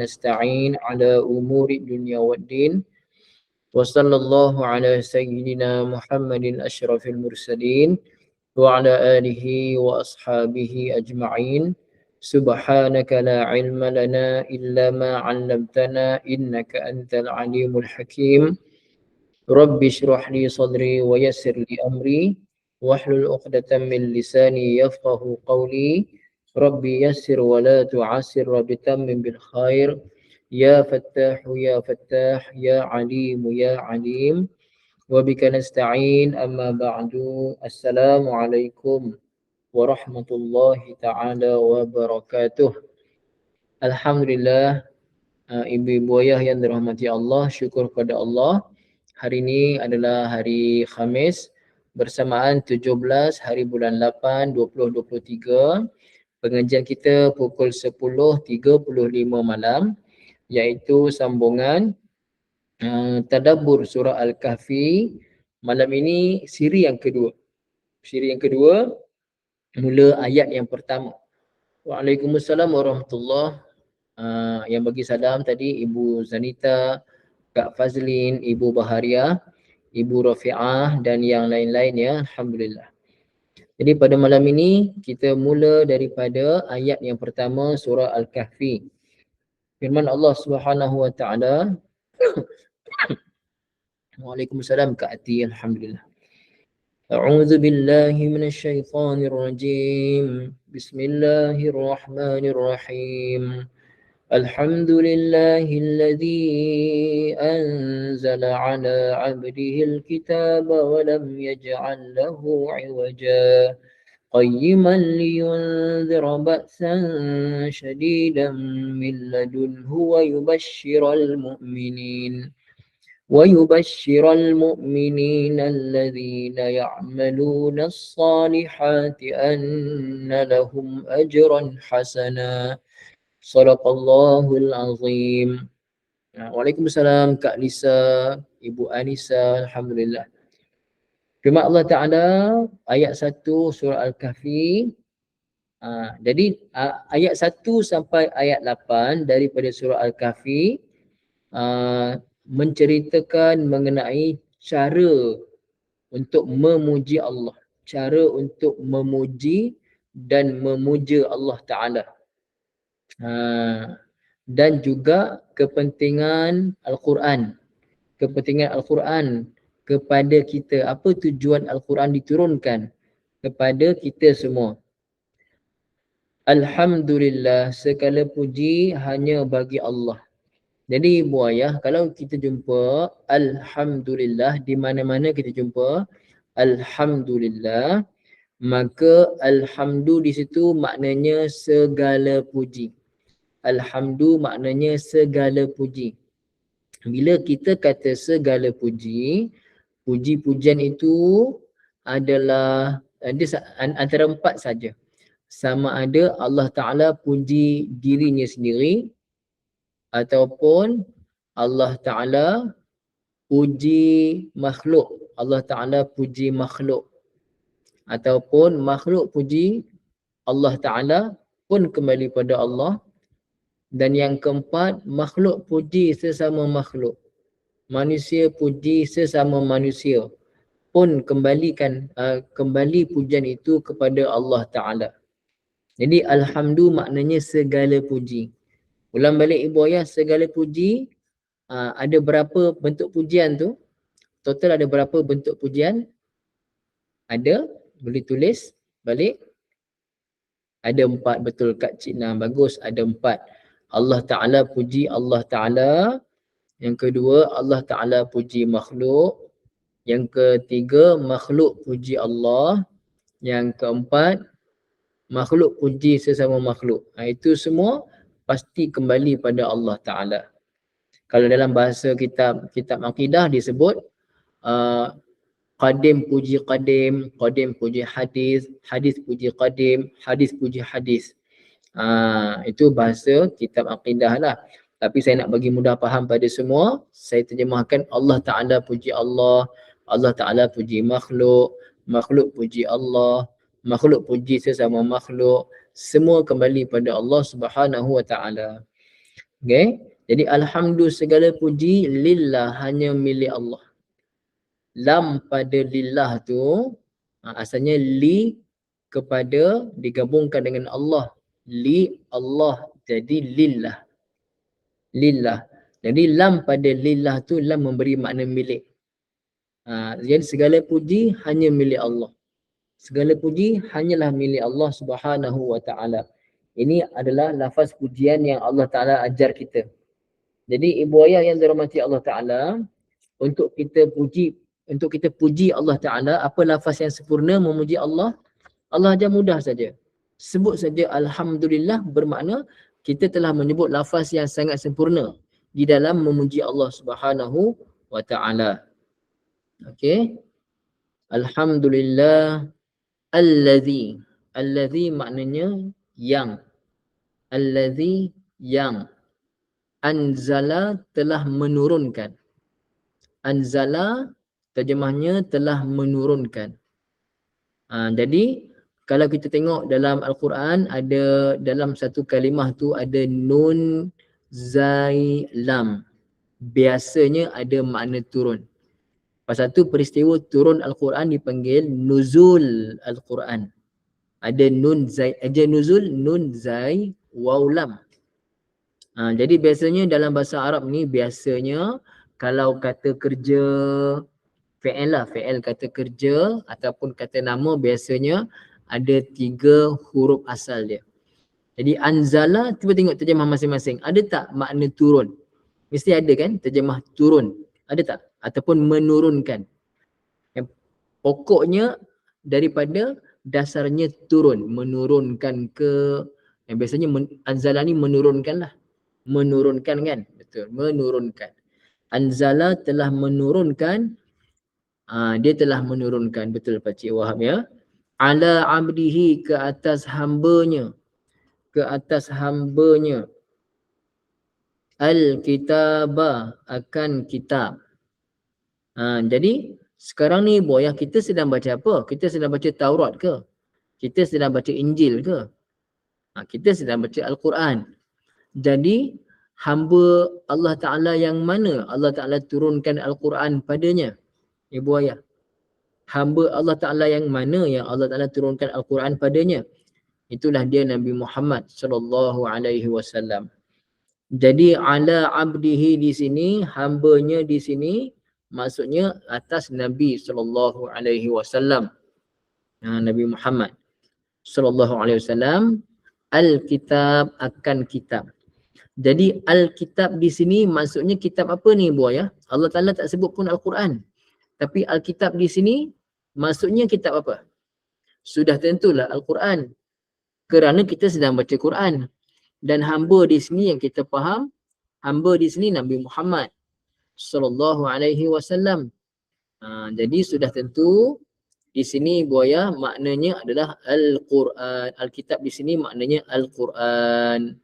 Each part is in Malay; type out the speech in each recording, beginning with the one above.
نستعين على أمور الدنيا والدين وصلى الله على سيدنا محمد أشرف المرسلين وعلى آله وأصحابه أجمعين سبحانك لا علم لنا إلا ما علمتنا إنك أنت العليم الحكيم رب اشرح لي صدري ويسر لي أمري واحلل عقدة من لساني يفقه قولي ربي يسر ولا تعسر وبتمم بالخير يا فتاح يا فتاح يا عليم يا عليم وبك نستعين أما بعد السلام عليكم ورحمة الله تعالى وبركاته. Alhamdulillah, ibu-ibu ayah yang dirahmati Allah, syukur kepada Allah. Hari ini adalah hari Khamis bersamaan 17 hari bulan 8 2023. Pengajian kita pukul 10.35 malam, iaitu sambungan tadabbur surah Al-Kahfi. Malam ini siri yang kedua. Siri yang kedua mula ayat yang pertama. Waalaikumsalam warahmatullahi. Yang bagi salam tadi Ibu Zanita, Kak Fazlin, Ibu Baharia, Ibu Rafi'ah dan yang lain-lain ya. Alhamdulillah. Jadi pada malam ini kita mula daripada ayat yang pertama surah Al-Kahfi. Firman Allah Subhanahu wa taala. Waalaikumsalam Kak Ati, alhamdulillah. A'udzu billahi minasy syaithanir rajim. Bismillahirrahmanirrahim. Alhamdulillahilladzi anzala ala 'abdihi al-kitaba wa lam yaj'al lahu 'iwaja. قيما لينذر بأسا شديدا من لدنه ويبشر المؤمنين الذين يعملون الصالحات أن لهم أجرا حسنا صدق الله العظيم. Waalaikumsalam Kak Lisa, Ibu Anissa, alhamdulillah. Firman Allah Ta'ala ayat 1 surah Al-Kahfi. Jadi ayat 1 sampai ayat 8 daripada surah Al-Kahfi menceritakan mengenai cara untuk memuji Allah. Cara untuk memuji dan memuja Allah Ta'ala. Dan juga kepentingan Al-Quran. Kepentingan Al-Quran kepada kita. Apa tujuan Al-Quran diturunkan kepada kita semua. Alhamdulillah, segala puji hanya bagi Allah. Jadi ibu ayah, kalau kita jumpa Alhamdulillah, di mana-mana kita jumpa Alhamdulillah, maka Alhamdu di situ maknanya segala puji. Alhamdu maknanya segala puji. Bila kita kata segala puji, puji-pujian itu adalah antara 4 saja. Sama ada Allah Ta'ala puji dirinya sendiri, ataupun Allah Ta'ala puji makhluk. Allah Ta'ala puji makhluk. Ataupun makhluk puji Allah Ta'ala pun kembali pada Allah. Dan yang keempat, makhluk puji sesama makhluk. Manusia puji sesama manusia. Pun kembali pujian itu kepada Allah Ta'ala. Jadi Alhamdu maknanya segala puji. Ulang balik ibu ayah, segala puji. Ada berapa bentuk pujian tu? Total ada berapa bentuk pujian? Ada? Boleh tulis balik? Ada 4, betul Kak Cina. Bagus, ada 4. Allah Ta'ala puji Allah Ta'ala. Yang kedua, Allah Ta'ala puji makhluk. Yang ketiga, makhluk puji Allah. Yang keempat, makhluk puji sesama makhluk. Itu semua pasti kembali pada Allah Ta'ala. Kalau dalam bahasa kitab akidah disebut qadim puji qadim, qadim puji hadis, hadis puji qadim, hadis puji hadis. Itu bahasa kitab akidah lah. Tapi saya nak bagi mudah faham pada semua, saya terjemahkan Allah Ta'ala puji Allah, Allah Ta'ala puji makhluk, makhluk puji Allah, makhluk puji sesama makhluk. Semua kembali pada Allah Subhanahu wa Ta'ala. Okay. Jadi alhamdu segala puji lillah, hanya milik Allah. Lam pada lillah tu asalnya li kepada digabungkan dengan Allah. Li Allah, jadi lillah. Lillah. Jadi lam pada lillah tu lam memberi makna milik. Jadi segala puji hanya milik Allah. Segala puji hanyalah milik Allah Subhanahu wa taala. Ini adalah lafaz pujian yang Allah Taala ajar kita. Jadi ibu ayah yang dirahmati Allah Taala, untuk kita puji Allah Taala, apa lafaz yang sempurna memuji Allah? Allah ajar mudah saja. Sebut saja alhamdulillah, bermakna kita telah menyebut lafaz yang sangat sempurna di dalam memuji Allah Subhanahu wa taala. Okey. Alhamdulillah allazi. Allazi maknanya yang. Allazi yang. Anzala telah menurunkan. Anzala terjemahnya telah menurunkan. Jadi kalau kita tengok dalam Al-Quran, ada dalam satu kalimah tu ada nun, zai, lam. Biasanya ada makna turun. Pasal tu peristiwa turun Al-Quran dipanggil nuzul Al-Quran. Ada nun zai, aja nuzul, nun zai, waw lam. Jadi biasanya dalam bahasa Arab ni, biasanya kalau kata kerja, fi'il lah, fi'il kata kerja ataupun kata nama, biasanya ada 3 huruf asal dia. Jadi anzala, cuba tengok terjemah masing-masing. Ada tak makna turun? Mesti ada kan terjemah turun? Ada tak? Ataupun menurunkan. Yang pokoknya daripada dasarnya turun. Menurunkan ke, yang biasanya anzala ni menurunkan lah. Menurunkan kan? Betul, menurunkan. Anzala telah menurunkan, dia telah menurunkan, betul Pakcik Wahab ya. Ala abdihi, ke atas hambanya. Ke atas hambanya. Al-kitabah, akan kitab. Jadi sekarang ni boyah, kita sedang baca apa? Kita sedang baca Taurat ke? Kita sedang baca Injil ke? Kita sedang baca Al-Quran. Jadi hamba Allah Ta'ala yang mana Allah Ta'ala turunkan Al-Quran padanya? Ibu ayah, hamba Allah Ta'ala yang mana yang Allah Ta'ala turunkan Al-Quran padanya? Itulah dia Nabi Muhammad sallallahu alaihi wasallam. Jadi ala abdihi di sini, hambanya di sini, maksudnya atas Nabi sallallahu alaihi wasallam. Nabi Muhammad sallallahu alaihi wasallam, al-kitab, akan kitab. Jadi al-kitab di sini maksudnya kitab apa ni Bu ya? Allah Taala tak sebut pun Al-Quran. Tapi al-kitab di sini maksudnya kitab apa? Sudah tentulah Al-Quran. Kerana kita sedang baca Quran. Dan hamba di sini yang kita faham, hamba di sini Nabi Muhammad sallallahu alaihi wasallam. Jadi sudah tentu di sini buaya maknanya adalah Al-Quran. Al-kitab di sini maknanya Al-Quran.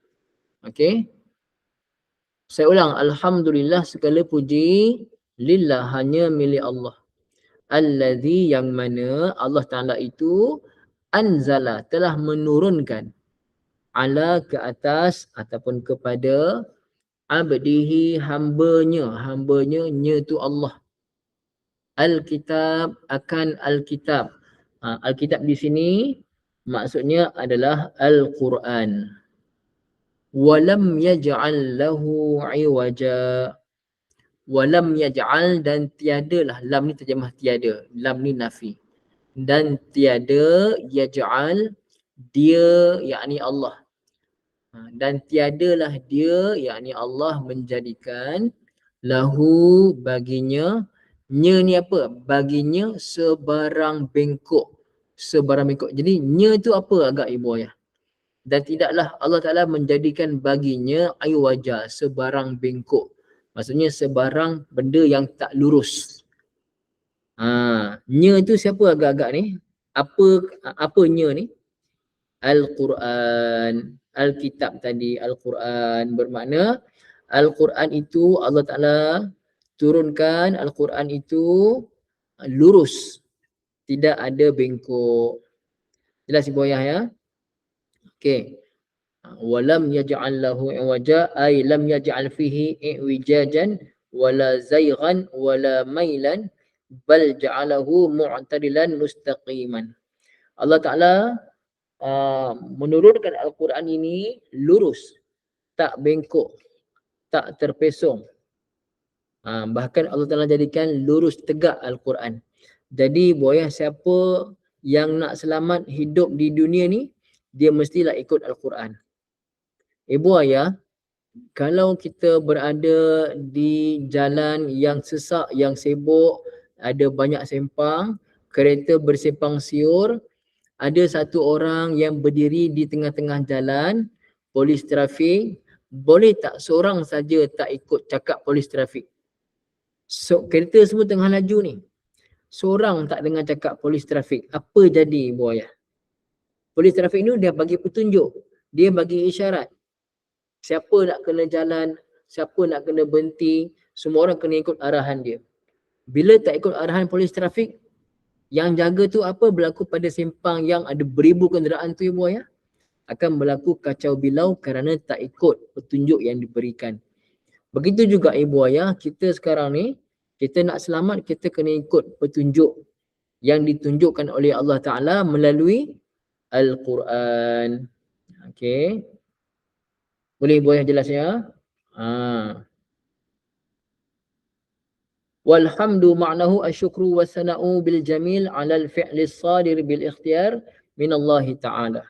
Okey. Saya ulang, alhamdulillah segala puji lillah, hanya milik Allah. Allazi, yang mana Allah Ta'ala itu anzala, telah menurunkan, ala, ke atas ataupun kepada, abdihi, hambanya. Hambanya nya tu Allah. Al-kitab, akan Al-kitab. Al-kitab di sini maksudnya adalah Al-Quran. Walam yaj'al lahu iwaja. Walam yaj'al, dan tiadalah. Lam ni terjemah tiada. Lam ni nafi. Dan tiada, yaj'al, dia, yakni Allah. Dan tiadalah dia, yakni Allah, menjadikan lahu, baginya, nya ni apa? Baginya sebarang bengkok. Sebarang bengkok. Jadi nya tu apa agak ibu ayah? Dan tidaklah Allah Ta'ala menjadikan baginya aywaja, sebarang bengkok. Maksudnya sebarang benda yang tak lurus. Nya tu siapa agak-agak ni? Apa nya ni? Al-Quran. Al-kitab tadi, Al-Quran. Bermakna Al-Quran itu Allah Ta'ala turunkan, Al-Quran itu lurus. Tidak ada bengkok. Jelas ibu ayah ya? Okey. Walam yaj'al lahu iwaja ay lam yaj'al fihi iwijajan wala zayghan wala mailan bal ja'alahu mu'tadilan mustaqiman. Allah Ta'ala menurunkan Al-Quran ini lurus, tak bengkok, tak terpesong. Bahkan Allah Ta'ala jadikan lurus tegak Al-Quran. Jadi buaya siapa yang nak selamat hidup di dunia ni, dia mestilah ikut Al-Quran. Ibu ayah, kalau kita berada di jalan yang sesak, yang sibuk, ada banyak sempang, kereta bersepang siur, ada satu orang yang berdiri di tengah-tengah jalan, polis trafik, boleh tak seorang saja tak ikut cakap polis trafik? So, kereta semua tengah laju ni. Seorang tak dengar cakap polis trafik. Apa jadi ibu ayah? Polis trafik ni dia bagi petunjuk. Dia bagi isyarat. Siapa nak kena jalan, siapa nak kena berhenti, semua orang kena ikut arahan dia. Bila tak ikut arahan polis trafik, yang jaga tu apa berlaku pada simpang yang ada beribu kenderaan tu ibu ayah? Akan berlaku kacau bilau kerana tak ikut petunjuk yang diberikan. Begitu juga ibu ayah, kita sekarang ni, kita nak selamat, kita kena ikut petunjuk yang ditunjukkan oleh Allah Ta'ala melalui Al-Quran. Okey. Boleh ibu ayah jelas ya? Walhamdu ma'nahu asyukru wa sana'u bil jamil alal fi'lis sadir bil ikhtiyar minallahi ta'ala.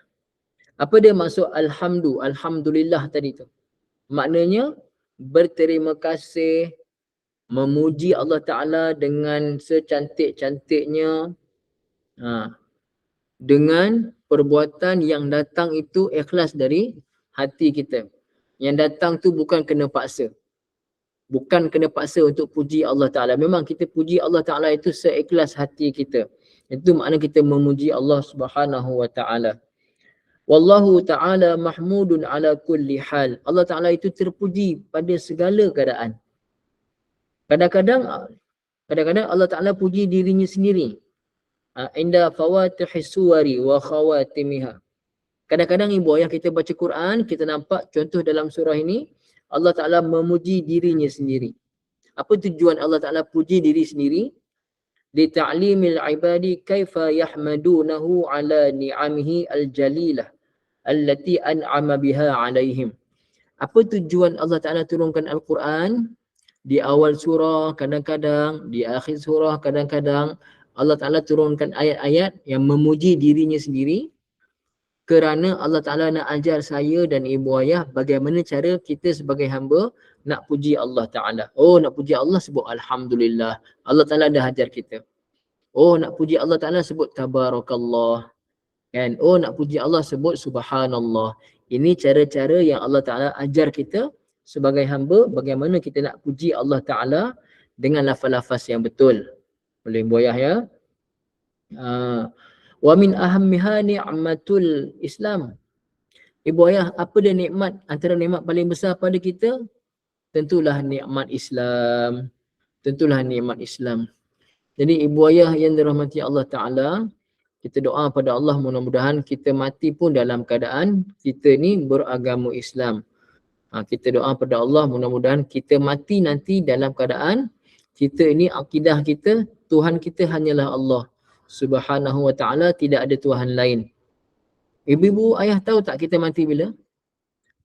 Apa dia maksud alhamdu? Alhamdulillah tadi tu. Maknanya berterima kasih, memuji Allah Ta'ala dengan secantik-cantiknya, dengan perbuatan yang datang itu ikhlas dari hati kita. Yang datang tu bukan kena paksa. Bukan kena paksa untuk puji Allah Ta'ala. Memang kita puji Allah Ta'ala itu seikhlas hati kita. Itu makna kita memuji Allah Subhanahu Wa Ta'ala. Wallahu Ta'ala mahmudun ala kulli hal. Allah Ta'ala itu terpuji pada segala keadaan. Kadang-kadang Allah Ta'ala puji dirinya sendiri. Inda fawatihis suwari wa khawatimiha. Kadang-kadang ibu ayah kita baca Quran, kita nampak contoh dalam surah ini, Allah Ta'ala memuji dirinya sendiri. Apa tujuan Allah Ta'ala puji diri sendiri? Li ta'limil ibadi kaifa yahmadunahu ala ni'amihi al-jalilah allati an'ama biha alaihim. Apa tujuan Allah Ta'ala turunkan Al-Quran? Di awal surah kadang-kadang, di akhir surah kadang-kadang, Allah Ta'ala turunkan ayat-ayat yang memuji dirinya sendiri, kerana Allah Ta'ala nak ajar saya dan ibu ayah bagaimana cara kita sebagai hamba nak puji Allah Ta'ala. Oh, nak puji Allah sebut Alhamdulillah. Allah Ta'ala dah ajar kita. Oh, nak puji Allah Ta'ala sebut Tabarakallah. Kan? Oh, nak puji Allah sebut Subhanallah. Ini cara-cara yang Allah Ta'ala ajar kita sebagai hamba bagaimana kita nak puji Allah Ta'ala dengan lafaz-lafaz yang betul. Boleh ibu ayah ya? Wa min ahammiha ni'matul Islam. Ibu ayah, apa dia nikmat? Antara nikmat paling besar pada kita? Tentulah nikmat Islam. Tentulah nikmat Islam. Jadi ibu ayah yang dirahmati Allah Ta'ala, kita doa pada Allah mudah-mudahan kita mati pun dalam keadaan kita ni beragama Islam. Kita doa pada Allah mudah-mudahan kita mati nanti dalam keadaan kita ini akidah kita, Tuhan kita hanyalah Allah Subhanahu Wa Ta'ala, tidak ada Tuhan lain. Ibu-ibu ayah tahu tak kita mati bila?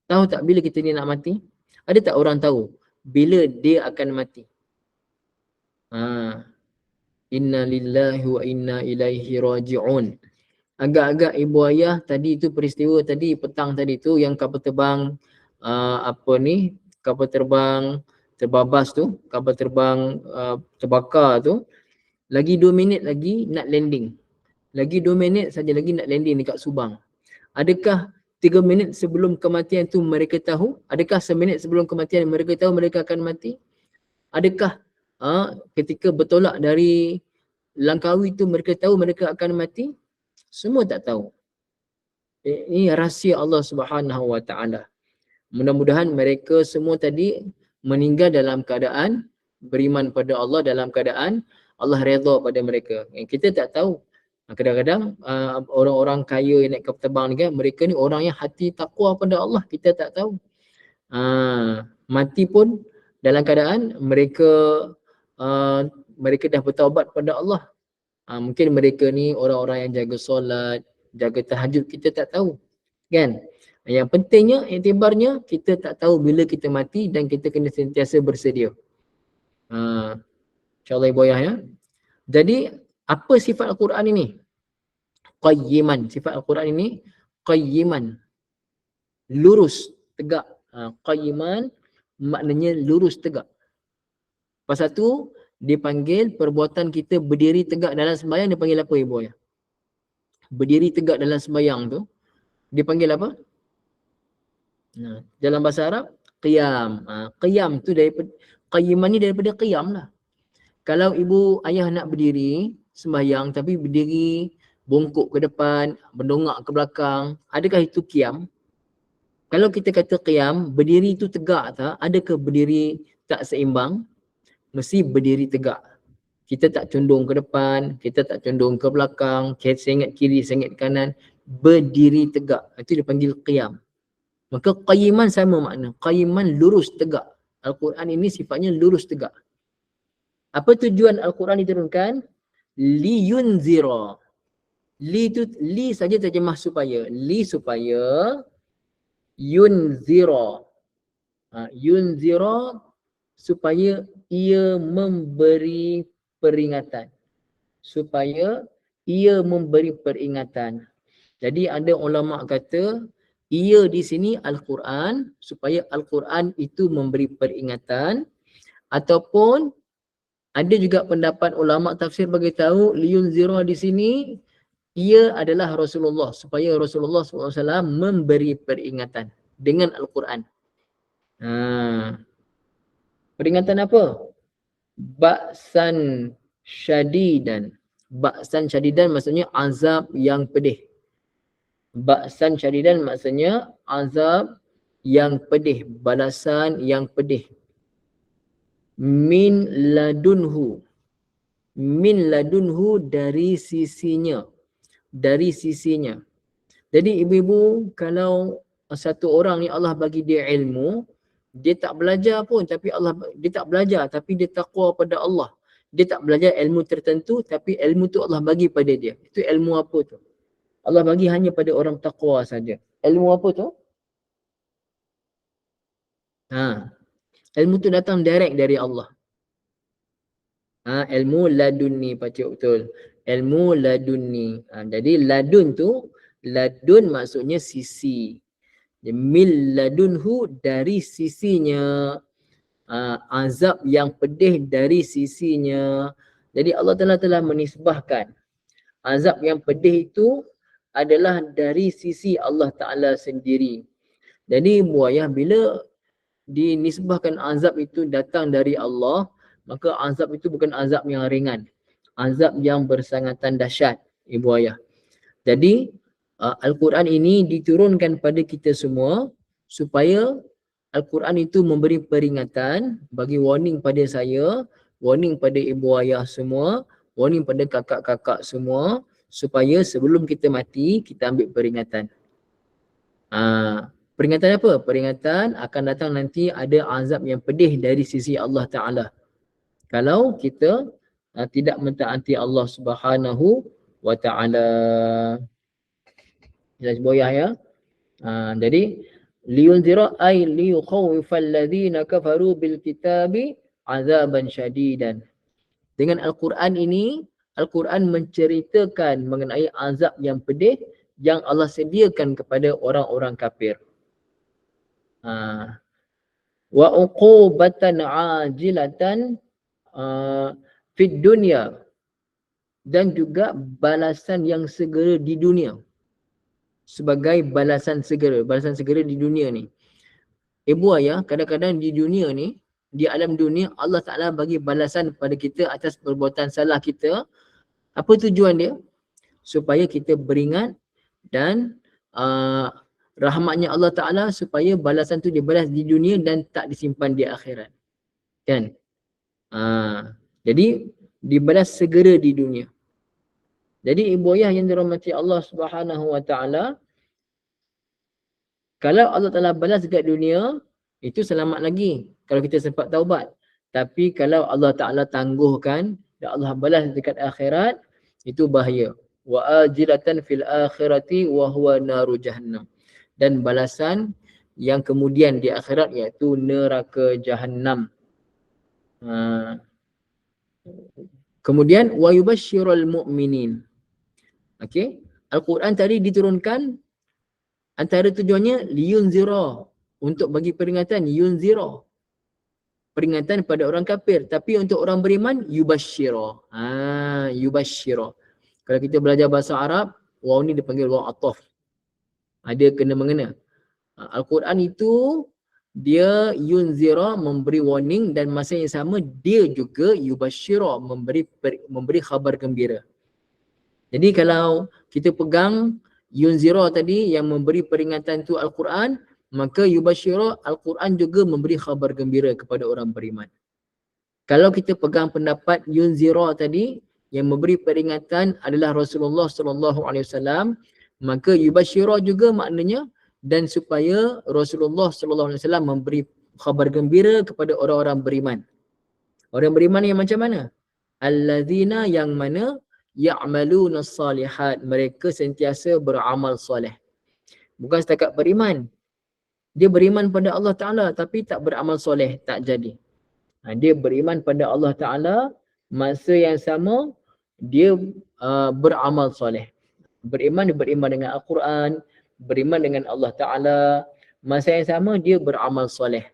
Tahu tak bila kita ni nak mati? Ada tak orang tahu bila dia akan mati? Inna lillahi wa inna ilaihi raji'un. Agak-agak ibu ayah tadi tu peristiwa tadi petang tadi tu yang kapal terbang kapal terbang terbabas tu, kapal terbang terbakar tu, lagi 2 minit lagi nak landing. Lagi 2 minit saja lagi nak landing dekat Subang. Adakah 3 minit sebelum kematian tu mereka tahu? Adakah seminit sebelum kematian mereka tahu mereka akan mati? Adakah ketika bertolak dari Langkawi tu mereka tahu mereka akan mati? Semua tak tahu. Ini rahsia Allah Subhanahu Wa Ta'ala. Mudah-mudahan mereka semua tadi meninggal dalam keadaan beriman pada Allah, dalam keadaan Allah redha pada mereka. Kita tak tahu Kadang-kadang orang-orang kaya yang naik kapal terbang ni kan, mereka ni orang yang hati takwa pada Allah, kita tak tahu. Mati pun dalam keadaan mereka mereka dah bertaubat pada Allah. Mungkin mereka ni orang-orang yang jaga solat, jaga tahajud, kita tak tahu. Kan? Yang pentingnya, iktibarnya, kita tak tahu bila kita mati dan kita kena sentiasa bersedia. InsyaAllah Ibu Ayah ya. Jadi, apa sifat Al-Quran ini? Qayyiman. Sifat Al-Quran ini qayyiman. Lurus, tegak. Qayyiman maknanya lurus, tegak. Pasal tu, dipanggil perbuatan kita berdiri tegak dalam sembahyang, dipanggil apa Ibu Ayah? Berdiri tegak dalam sembahyang tu, dipanggil apa? Dalam bahasa Arab, qiyam. Qiyam tu daripada, qayyiman ni daripada qiyam lah. Kalau ibu ayah nak berdiri sembahyang tapi berdiri bongkok ke depan, berdongak ke belakang, adakah itu qiyam? Kalau kita kata qiyam, berdiri itu tegak tak? Adakah berdiri tak seimbang? Mesti berdiri tegak. Kita tak condong ke depan, kita tak condong ke belakang, sengit kiri, sengit kanan, berdiri tegak. Itu dipanggil qiyam. Maka qayyiman sama makna. Qayyiman lurus tegak. Al-Quran ini sifatnya lurus tegak. Apa tujuan Al-Quran diturunkan? Liyunzira. Li saja terjemah supaya. Li supaya. Yunzira. Yunzira supaya ia memberi peringatan. Supaya ia memberi peringatan. Jadi ada ulama kata, ia di sini Al-Quran, supaya Al-Quran itu memberi peringatan, ataupun ada juga pendapat ulama tafsir bagi tahu liyunzira di sini ia adalah Rasulullah, supaya Rasulullah SAW memberi peringatan dengan Al-Quran. Peringatan apa? Ba'san syadidan. Ba'san syadidan maksudnya azab yang pedih. Ba'san syadidan maksudnya azab yang pedih, balasan yang pedih. Min ladunhu. Min ladunhu dari sisinya. Dari sisinya. Jadi ibu-ibu, kalau satu orang ni Allah bagi dia ilmu, dia tak belajar pun tapi dia tak belajar tapi dia takwa pada Allah. Dia tak belajar ilmu tertentu tapi ilmu tu Allah bagi pada dia. Itu ilmu apa tu? Allah bagi hanya pada orang takwa saja. Ilmu apa tu? Ilmu tu datang direct dari Allah. Ilmu ladunni, pacik betul. Ilmu ladunni. Jadi ladun tu, ladun maksudnya sisi. Mil ladunhu dari sisinya. Azab yang pedih dari sisinya. Jadi Allah telah menisbahkan azab yang pedih itu adalah dari sisi Allah Ta'ala sendiri. Jadi buayah bila dinisbahkan azab itu datang dari Allah, maka azab itu bukan azab yang ringan. Azab yang bersangatan dahsyat, ibu ayah. Jadi Al-Quran ini diturunkan pada kita semua supaya Al-Quran itu memberi peringatan, bagi warning pada saya, warning pada ibu ayah semua, warning pada kakak-kakak semua, supaya sebelum kita mati, kita ambil peringatan. Peringatan apa? Peringatan akan datang nanti ada azab yang pedih dari sisi Allah Ta'ala. Kalau kita tidak mentaati Allah Subhanahu wa Ta'ala. Jelas boyah ya. Jadi liyunzira ay liyukhawifal ladzina kafaru bil kitabi azaban syadidan. Dengan Al-Quran ini, Al-Quran menceritakan mengenai azab yang pedih yang Allah sediakan kepada orang-orang kafir. Wa uqubatan ajilatan fid dunya, dan juga balasan yang segera di dunia. Sebagai balasan segera di dunia ni. Ibu ayah, kadang-kadang di dunia ni, di alam dunia, Allah Ta'ala bagi balasan pada kita atas perbuatan salah kita. Apa tujuan dia? Supaya kita beringat dan rahmatnya Allah Ta'ala, supaya balasan tu dibalas di dunia dan tak disimpan di akhirat. Kan? Jadi dibalas segera di dunia. Jadi ibu ayah yang dirahmati Allah Subhanahu wa taala, kalau Allah Taala balas dekat dunia, itu selamat lagi kalau kita sempat taubat. Tapi kalau Allah Taala tangguhkan dan Allah balas dekat akhirat, itu bahaya. Wa ajilatan fil akhirati wa huwa naru jahannam. Dan balasan yang kemudian di akhirat iaitu neraka jahanam. Kemudian wa yubasyirul mu'minin. Okey, Al-Quran tadi diturunkan antara tujuannya liyunzira, untuk bagi peringatan, yunzira, peringatan pada orang kafir, tapi untuk orang beriman yubasyira. Yubasyira. Kalau kita belajar bahasa Arab, waw ni dipanggil waw ataf. Dia kena mengena. Al-Quran itu dia yunzira, memberi warning, dan masa yang sama dia juga yubasyira, memberi khabar gembira. Jadi kalau kita pegang yunzira tadi yang memberi peringatan tu Al-Quran, maka yubasyira, Al-Quran juga memberi khabar gembira kepada orang beriman. Kalau kita pegang pendapat yunzira tadi yang memberi peringatan adalah Rasulullah SAW, maka yubasyira juga maknanya dan supaya Rasulullah SAW memberi khabar gembira kepada orang-orang beriman. Orang beriman yang macam mana? Allazina, yang mana ya'maluna salihat, mereka sentiasa beramal soleh. Bukan setakat beriman. Dia beriman pada Allah Ta'ala tapi tak beramal soleh, tak jadi. Dia beriman pada Allah Ta'ala, masa yang sama dia beramal soleh. Beriman dengan Al-Quran, beriman dengan Allah Ta'ala, masa yang sama dia beramal soleh.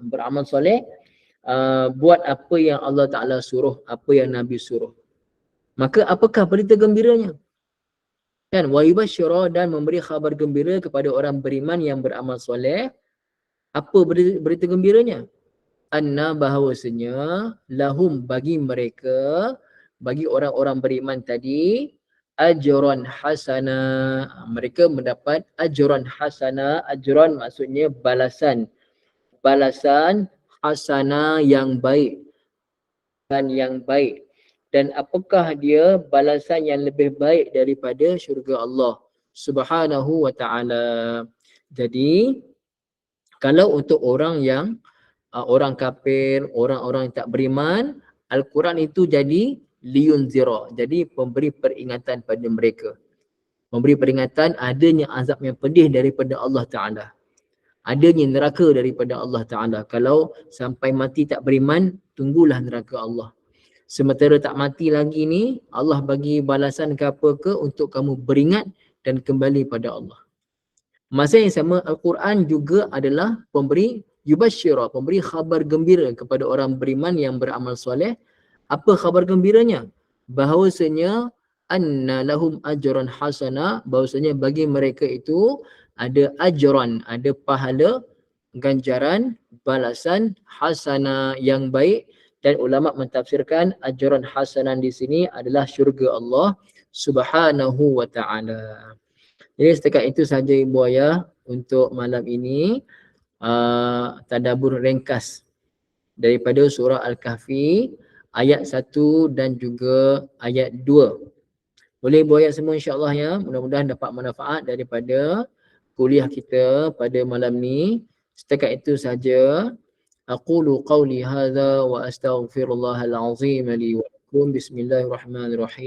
Beramal soleh, buat apa yang Allah Ta'ala suruh, apa yang Nabi suruh. Maka apakah berita gembiranya? Kan, wa yubasyira, dan memberi khabar gembira kepada orang beriman yang beramal soleh. Apa berita gembiranya? Anna, bahawasanya, lahum, bagi mereka, bagi orang-orang beriman tadi, ajran hasana, mereka mendapat ajran hasana. Ajran maksudnya balasan. Balasan hasana yang baik. Dan yang baik. Dan apakah dia balasan yang lebih baik daripada syurga Allah Subhanahu wa ta'ala. Jadi kalau untuk orang yang orang kafir, orang-orang yang tak beriman, Al-Quran itu jadi liyunzira, jadi memberi peringatan pada mereka. Memberi peringatan adanya azab yang pedih daripada Allah Ta'ala. Adanya neraka daripada Allah Ta'ala. Kalau sampai mati tak beriman, tunggulah neraka Allah. Sementara tak mati lagi ni, Allah bagi balasan ke apa ke untuk kamu beringat dan kembali pada Allah. Masa yang sama, Al-Quran juga adalah pemberi yubasyira, pemberi khabar gembira kepada orang beriman yang beramal soleh. Apa khabar gembiranya? Bahawasanya anna lahum ajran hasana, bahawasanya bagi mereka itu ada ajran, ada pahala, ganjaran, balasan hasana yang baik. Dan ulama mentafsirkan ajran hasanan di sini adalah syurga Allah Subhanahu wa ta'ala. Jadi setakat itu sahaja ibu ayah untuk malam ini. Tadabbur ringkas daripada surah Al-Kahfi ayat 1 dan juga ayat 2. Boleh ibu ayah semua insya-Allah ya. Mudah-mudahan dapat manfaat daripada kuliah kita pada malam ni. Setakat itu saja. Aqulu qawli hadza wa astaghfirullahal azim li wa lakum. Bismillahirrahmanirrahim.